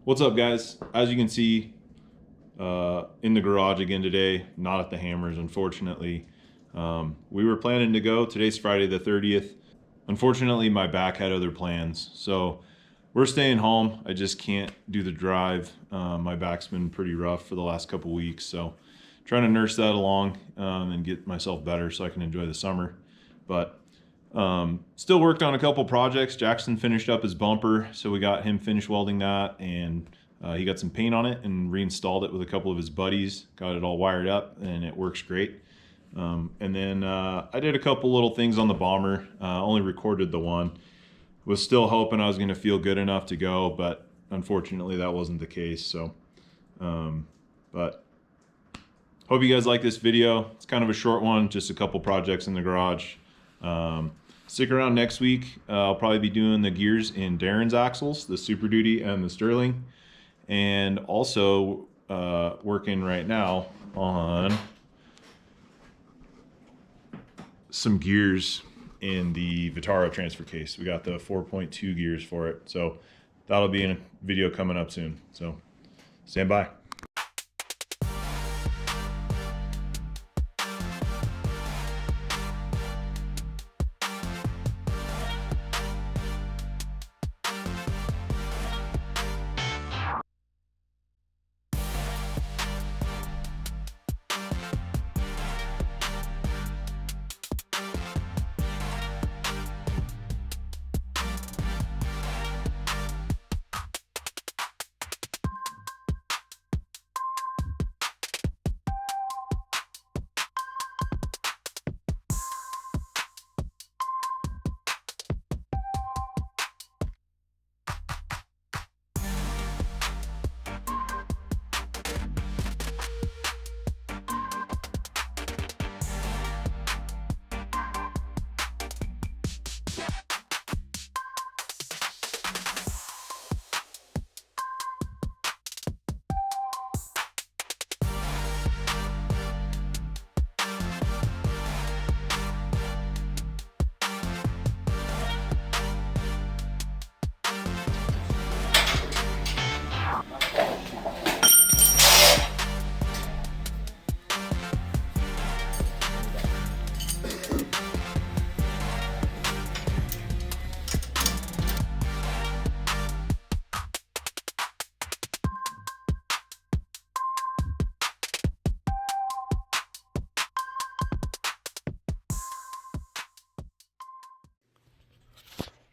What's up, guys? As you can see, in the garage again today, not at the Hammers, unfortunately. We were planning to go. Today's Friday the 30th. Unfortunately, my back had other plans, so we're staying home. I just can't do the drive. My back's been pretty rough for the last couple weeks, so trying to nurse that along and get myself better so I can enjoy the summer. But still worked on a couple projects. Jackson finished up his bumper, so we got him finished welding that, and he got some paint on it and reinstalled it with a couple of his buddies. Got it all wired up, and it works great. And then I did a couple little things on the bomber. Only recorded the one. Was still hoping I was going to feel good enough to go, but unfortunately that wasn't the case. So, but hope you guys like this video. It's kind of a short one, just a couple projects in the garage. Stick around next week. I'll probably be doing the gears in Darren's axles, the Super Duty and the Sterling, and also working right now on some gears in the Vitara transfer case. We got the 4.2 gears for it, so that'll be in a video coming up soon. So stand by.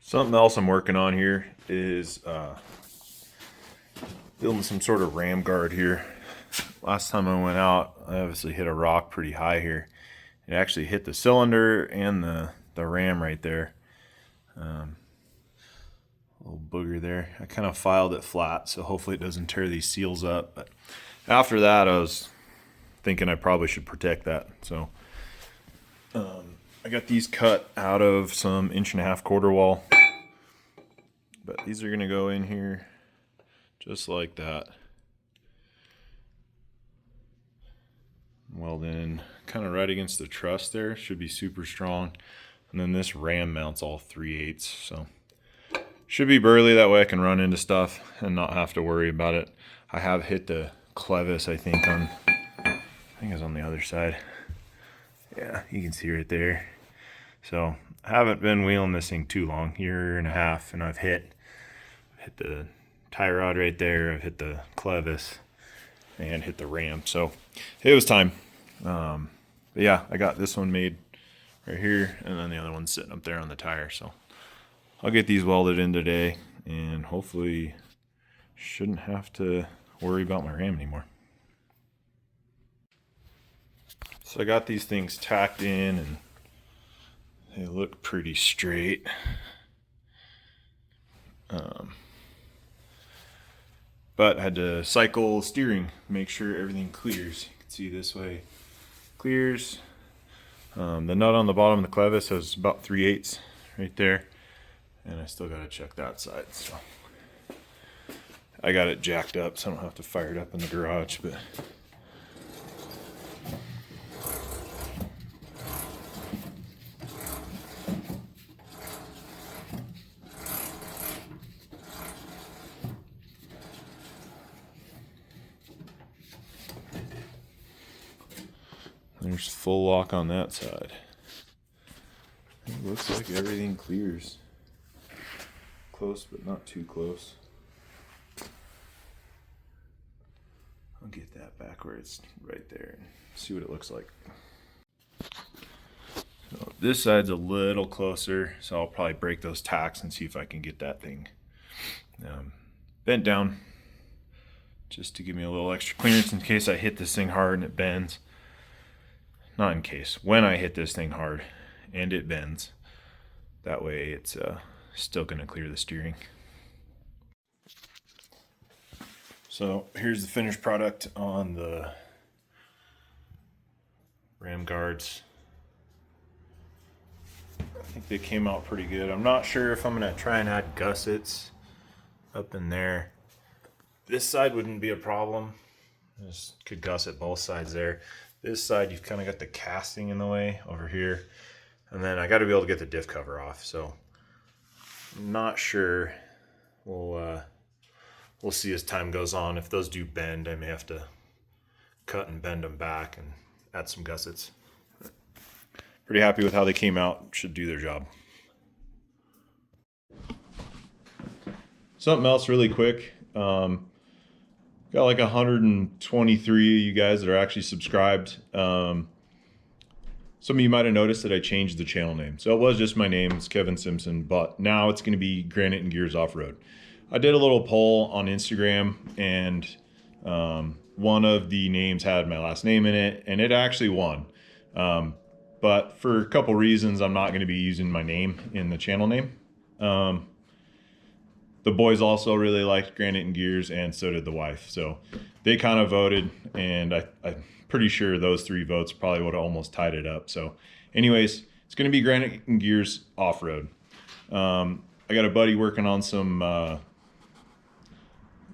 Something else I'm working on here is building some sort of ram guard here. Last time I went out, I obviously hit a rock pretty high here. It actually hit the cylinder and the ram right there. Little booger there. I kind of filed it flat, so hopefully it doesn't tear these seals up. But after that, I was thinking I probably should protect that. So I got these cut out of some 1.5-inch quarter wall. But these are going to go in here just like that. Weld in kind of right against the truss there. Should be super strong. And then this ram mounts all 3/8. So should be burly, that way I can run into stuff and not have to worry about it. I have hit the clevis, I think it's on the other side. Yeah, you can see right there. So I haven't been wheeling this thing too long, 1.5 years, and I've hit the tie rod right there, I've hit the clevis, and hit the ram. So it was time. But yeah, I got this one made right here, and then the other one's sitting up there on the tire. So I'll get these welded in today, and hopefully shouldn't have to worry about my ram anymore. So I got these things tacked in, and they look pretty straight. But I had to cycle steering, make sure everything clears. You can see this way clears. The nut on the bottom of the clevis has about 3/8 right there, and I still got to check that side. So I got it jacked up, so I don't have to fire it up in the garage. But full lock on that side. It looks like everything clears. Close, but not too close. I'll get that back where it's right there and see what it looks like. So this side's a little closer, so I'll probably break those tacks and see if I can get that thing bent down, just to give me a little extra clearance in case I hit this thing hard and it bends. Not in case, when I hit this thing hard and it bends. That way it's still going to clear the steering. So here's the finished product on the ram guards. I think they came out pretty good. I'm not sure if I'm going to try and add gussets up in there. This side wouldn't be a problem. Just could gusset both sides there. This side, you've kind of got the casting in the way over here. And then I got to be able to get the diff cover off. So I'm not sure. We'll see as time goes on. If those do bend, I may have to cut and bend them back and add some gussets. Pretty happy with how they came out. Should do their job. Something else really quick. Got like 123 of you guys that are actually subscribed. Some of you might have noticed that I changed the channel name. So it was just my name, it's Kevin Simpson, but now it's going to be Granite and Gears Off-Road. I did a little poll on Instagram, and one of the names had my last name in it, and it actually won. But for a couple reasons, I'm not going to be using my name in the channel name. The boys also really liked Granite and Gears, and so did the wife. So they kind of voted, and I'm pretty sure those 3 votes probably would have almost tied it up. So anyways, it's going to be Granite and Gears Off-Road. I got a buddy working on some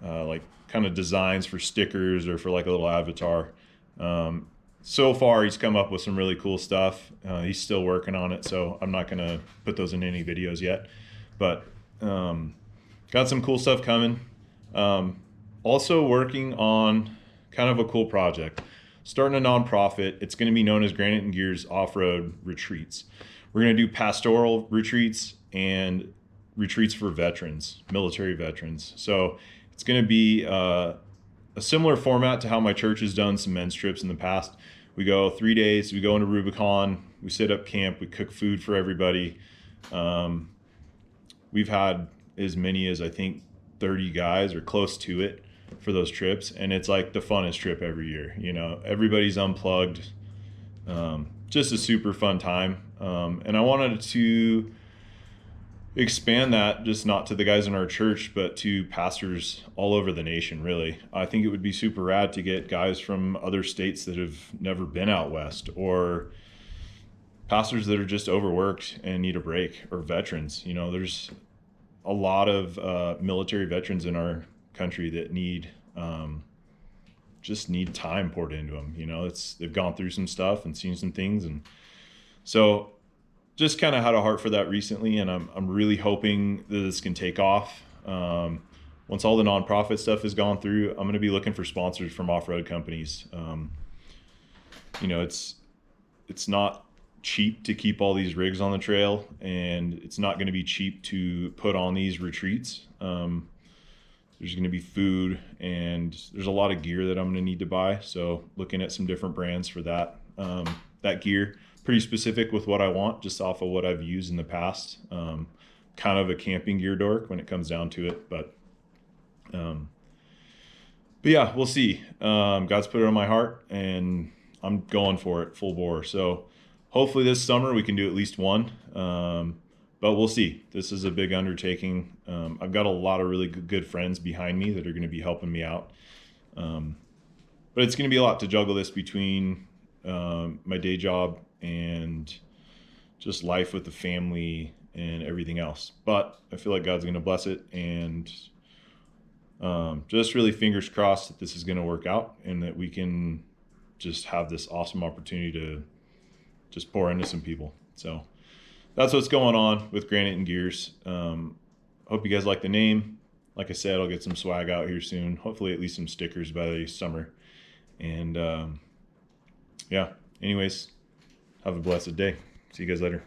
like kind of designs for stickers or for like a little avatar. So far he's come up with some really cool stuff. He's still working on it, so I'm not gonna put those in any videos yet, but got some cool stuff coming. Also working on kind of a cool project, starting a nonprofit. It's going to be known as Granite and Gears Off-Road Retreats. We're going to do pastoral retreats and retreats for veterans, military veterans. So it's going to be a similar format to how my church has done some men's trips in the past. We go 3 days, we go into Rubicon, we set up camp, we cook food for everybody. We've had as many as I think 30 guys or close to it for those trips, and it's like the funnest trip every year. You know, everybody's unplugged. Just a super fun time. And I wanted to expand that, just not to the guys in our church, but to pastors all over the nation, really. I think it would be super rad to get guys from other states that have never been out west, or pastors that are just overworked and need a break, or veterans. You know, there's a lot of military veterans in our country that just need time poured into them. You know, they've gone through some stuff and seen some things, and so just kind of had a heart for that recently, and I'm really hoping that this can take off. Once all the nonprofit stuff has gone through, I'm going to be looking for sponsors from off-road companies. You know, it's not cheap to keep all these rigs on the trail, and it's not going to be cheap to put on these retreats. There's going to be food, and there's a lot of gear that I'm going to need to buy. So looking at some different brands for that gear, pretty specific with what I want, just off of what I've used in the past. Kind of a camping gear dork when it comes down to it, but yeah, we'll see. God's put it on my heart, and I'm going for it full bore. So hopefully this summer we can do at least one. But we'll see. This is a big undertaking. I've got a lot of really good friends behind me that are going to be helping me out. But it's going to be a lot to juggle this between my day job and just life with the family and everything else. But I feel like God's going to bless it, and just really fingers crossed that this is going to work out and that we can just have this awesome opportunity to just pour into some people. So that's what's going on with Granite and Gears. Hope you guys like the name. Like I said, I'll get some swag out here soon. Hopefully at least some stickers by the summer. And yeah, anyways, Have a blessed day. See you guys later.